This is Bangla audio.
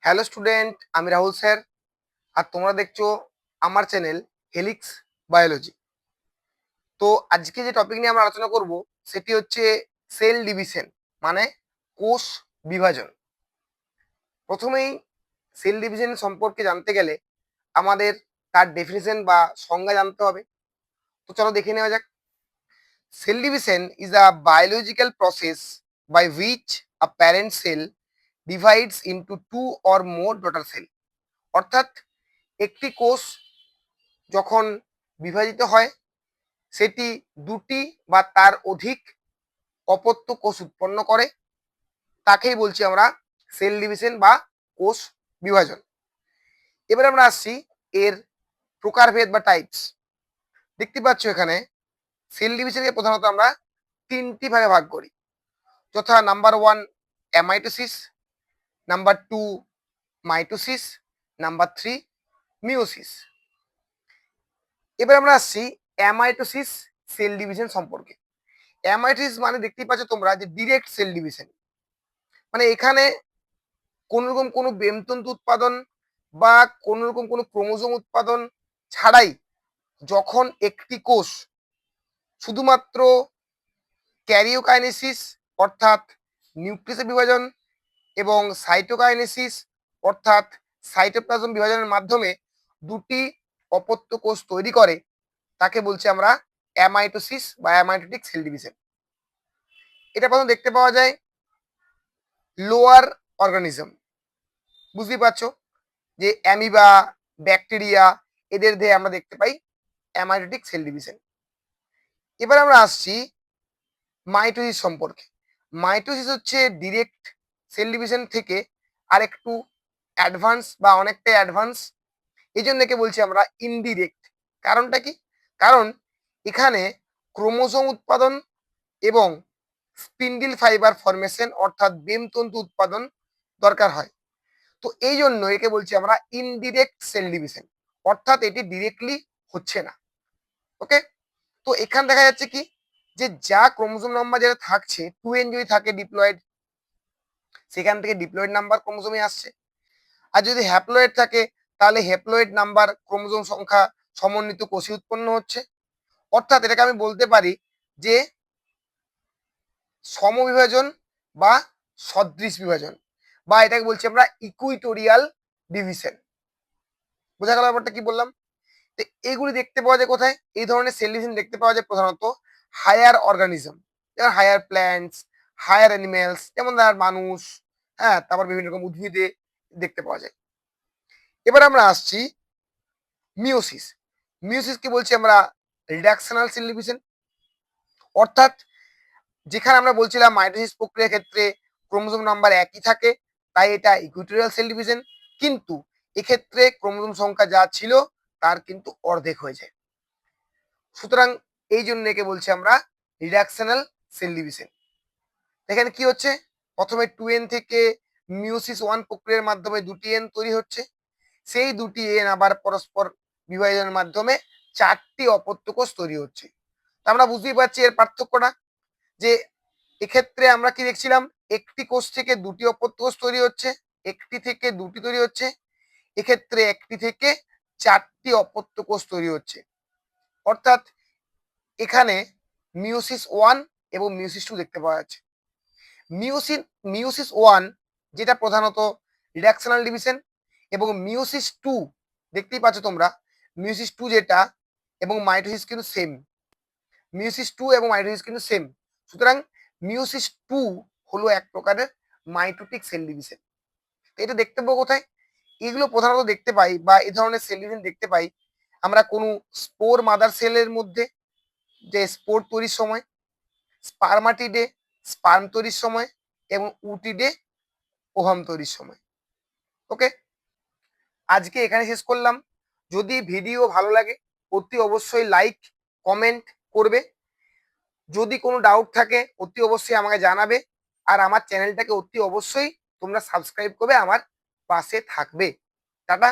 হ্যালো স্টুডেন্ট, আমি রাহুল স্যার। আর তোমরা দেখছো আমার চ্যানেল হেলিক্স বায়োলজি। তো আজকে যে টপিক নিয়ে আমরা আলোচনা করব সেটি হচ্ছে সেল ডিভিশন, মানে কোষ বিভাজন। প্রথমেই সেল ডিভিশন সম্পর্কে জানতে গেলে আমাদের তার ডেফিনেশন বা সংজ্ঞা জানতে হবে। তো চলো দেখে নেওয়া যাক। Cell division is a biological process by which a parent cell divides into two or more daughter cell. অর্থাৎ একটি কোষ যখন বিভাজিত হয় সেটি দুটি বা তার অধিক অপত্য কোষ উৎপন্ন করে, তাকেই বলছি আমরা সেল ডিভিশন বা কোষ বিভাজন। এবার আমরা আসছি এর প্রকারভেদ বা টাইপস। দেখতে পাচ্ছ এখানে সেল ডিভিশনকে প্রধানত আমরা তিনটি ভাগে ভাগ করি, যথা number 1 amitosis, number 2 mitosis, number 3 meiosis. এবার আমরা আসছি অ্যামাইটোসিস সেল ডিভিশন সম্পর্কে। অ্যামাইটোসিস মানে দেখতেই পাচ্ছ তোমরা যে ডিরেক্ট সেল ডিভিশন, মানে এখানে কোন রকম কোনো বেমতন্তু উৎপাদন বা কোন রকম কোনো ক্রোমোজোম উৎপাদন ছাড়াই যখন একটি কোষ শুধুমাত্র ক্যারিওকাইনেসিস অর্থাৎ নিউক্লিয়াসের বিভাজন এবং সাইটোকাইনেসিস অর্থাৎ সাইটোপ্লাজম বিভাজনের মাধ্যমে দুটি অপত্য কোষ তৈরি করে, তাকে বলছি আমরা অ্যামাইটোসিস বা অ্যামাইটোটিক সেল ডিভিশন। এটা প্রথম দেখতে পাওয়া যায় লোয়ার অর্গানিজম, বুঝতেই পারছো যে অ্যামিবা, ব্যাকটেরিয়া, এদের দেহে আমরা দেখতে পাই অ্যামাইটোটিক সেল ডিভিশন। এবার আমরা আসছি মাইটোসিস সম্পর্কে। মাইটোসিস হচ্ছে ডিরেক্ট সেল ডিভিশন থেকে আরেকটু অ্যাডভান্স বা অনেকটাই অ্যাডভান্স, এই জন্য একে বলছি আমরা ইনডিরেক্ট। কারণটা কি? কারণ এখানে ক্রোমোজোম উৎপাদন এবং স্পিন্ডিল ফাইবার ফরমেশন অর্থাৎ বেমতন্তু উৎপাদন দরকার হয়। তো এই জন্য একে বলছি আমরা ইনডিরেক্ট সেল ডিভিশন, অর্থাৎ এটি ডিরেক্টলি হচ্ছে না। ওকে, তো এখানে দেখা যাচ্ছে কি যে যা ক্রোমোজোম নাম্বার যেটা থাকছে 2n যদি থাকে ডিপ্লয়েড, সেখান থেকে ডিপ্লয়েড নাম্বার ক্রোমোজোমে আসছে। আর যদি হ্যাপ্লয়েড থাকে তাহলে হ্যাপ্লয়েড নাম্বার ক্রোমোজোম সংখ্যা সমন্বিত কোষে উৎপন্ন হচ্ছে। অর্থাৎ এটাকে আমি বলতে পারি যে সমবিভাজন বা সদৃশ বিভাজন, বা এটাকে বলছি আমরা ইকুইটোরিয়াল ডিভিশন। বোঝা গেল ব্যাপারটা কি বললাম? তো এইগুলি দেখতে পাওয়া যায় কোথায়? এই ধরনের সেল ডিভিশন দেখতে পাওয়া যায় প্রধানত হায়ার অর্গানিজম, যেমন হায়ার প্ল্যান্টস, হায়ার অ্যানিমেলস, যেমন মানুষ, হ্যাঁ, তারপর বিভিন্ন রকম উদ্ভিদে দেখতে পাওয়া যায়। এবার আমরা আসছি মিওসিস। মিওসিসকে বলছি আমরা রিডাকশনাল সেল ডিভিশন। অর্থাৎ যেখানে আমরা বলছিলাম মাইটোসিস প্রক্রিয়ার ক্ষেত্রে ক্রোমোজোম নাম্বার একই থাকে, তাই এটা ইকুইটোরিয়াল সেল ডিভিশন, কিন্তু এক্ষেত্রে ক্রোমোজোম সংখ্যা যা ছিল তার কিন্তু অর্ধেক হয়ে যায়। সুতরাং এই জন্য একে বলছি আমরা রিডাকশনাল সেল ডিভিশন। এখানে কি হচ্ছে? প্রথমে 2n থেকে মিওসিস 1 প্রক্রিয়ার মাধ্যমে দুটি n তৈরি হচ্ছে, সেই দুটি n আবার পরস্পর বিভাজনের মাধ্যমে 4টি অপত্য কোষ তৈরি হচ্ছে। তা আমরা বুঝতেই পারছি এর পার্থক্যটা, যে এক্ষেত্রে আমরা কি দেখছিলাম একটি কোষ থেকে দুটি অপত্য কোষ তৈরি হচ্ছে, একটি থেকে দুটি তৈরি হচ্ছে, এক্ষেত্রে একটি থেকে 4টি অপত্য কোষ তৈরি হচ্ছে। অর্থাৎ এখানে মিওসিস 1 এবং মিওসিস 2 দেখতে পাওয়া যাচ্ছে। মিওসিস 1 যেটা প্রধানত রিডাকশনাল ডিভিশন, এবং মিওসিস 2 দেখতেই পাচ্ছ তোমরা, মিওসিস 2 যেটা এবং মাইটোসিস কিন্তু সেম। মিওসিস 2 এবং মাইটোসিস কিন্তু সেম। সুতরাং মিওসিস 2 হলো এক প্রকারের মাইটোটিক সেল ডিভিশন। এটা দেখতে পাবো কোথায়? এগুলো প্রধানত দেখতে পাই বা এই ধরনের সেল ডিভিশন দেখতে পাই আমরা কোনো স্পোর মাদার সেলের মধ্যে, যে স্পোর তৈরির সময়, স্পার্মাটিডে স্পার্ম তৈরির সময়, এবং উটিডে ওভাম তৈরির সময়। ওকে, আজকে এখানে শেষ করলাম। যদি ভিডিও ভালো লাগে অতি অবশ্যই লাইক কমেন্ট করবে। যদি কোনো ডাউট থাকে অতি অবশ্যই আমাকে জানাবে। আর আমার চ্যানেলটাকে অতি অবশ্যই তোমরা সাবস্ক্রাইব করবে, আমার পাশে থাকবে। টাটা।